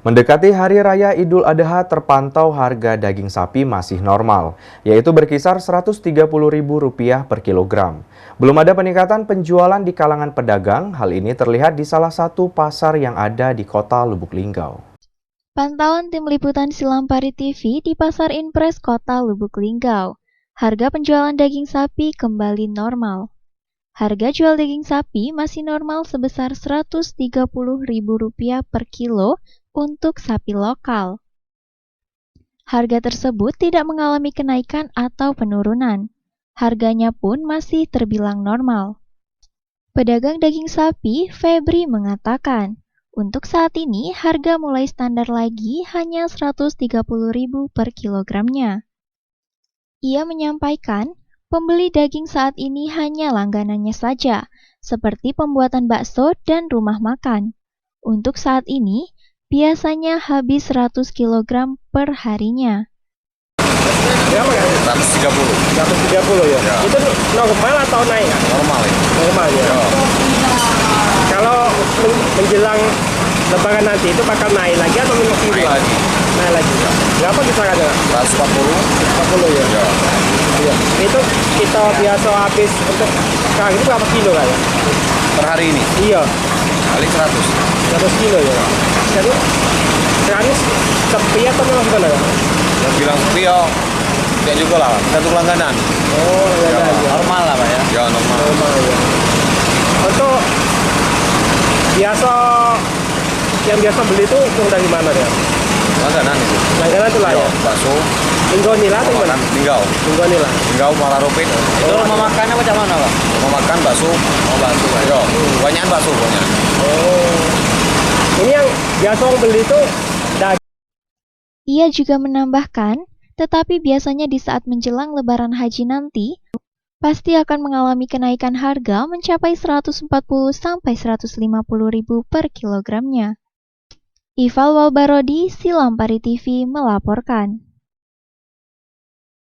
Mendekati Hari Raya Idul Adha terpantau harga daging sapi masih normal, yaitu berkisar Rp130.000 per kilogram. Belum ada peningkatan penjualan di kalangan pedagang, hal ini terlihat di salah satu pasar yang ada di kota Lubuk Linggau. Pantauan tim liputan Silampari TV di Pasar Impres Kota Lubuk Linggau. Harga penjualan daging sapi kembali normal. Harga jual daging sapi masih normal sebesar Rp130.000 per kilo untuk sapi lokal. Harga tersebut tidak mengalami kenaikan atau penurunan. Harganya pun masih terbilang normal. Pedagang daging sapi, Febri, mengatakan, untuk saat ini harga mulai standar lagi hanya Rp130.000 per kilogramnya. Ia menyampaikan, pembeli daging saat ini hanya langganannya saja, seperti pembuatan bakso dan rumah makan. Untuk saat ini, biasanya habis 100 kg per harinya. Berapa ya? 130. 130 ya? Ya. Itu normal atau naik? Normal ya. Normal ya? Ya. Kalau menjelang lebaran nanti itu bakal naik lagi atau masih naik lagi? Naik lagi. Ya. Berapa kisarannya? 140. 40 ya? Ya. Ya. Itu kita biasa habis untuk sekarang ini berapa kilo kan ya? Per hari ini? Iya. Kali 100. 100 kilo ya? Jadi sekarang sepi atau memang gimana ya? Yang bilang sepi ya, tidak juga lah, satu langganan. Oh, langganan ya. Normal lah Pak ya? Ya normal. Normal ya. Untuk yang biasa beli itu dari mana ya? Langganan itu. Langganan itu lah ya? Bakso. Tinggal nila atau gimana? Tinggal nila. Tinggal malah ropit. Itu rumah makannya macam mana Pak? Rumah makan bakso. Oh bakso Pak ya? Banyakan bakso pokoknya. Oh. Ini yang biasa orang beli itu daging. Ia juga menambahkan, tetapi biasanya di saat menjelang Lebaran Haji nanti, pasti akan mengalami kenaikan harga mencapai Rp140.000–150.000 per kilogramnya. Ifal Walbarodi, Silampari TV melaporkan.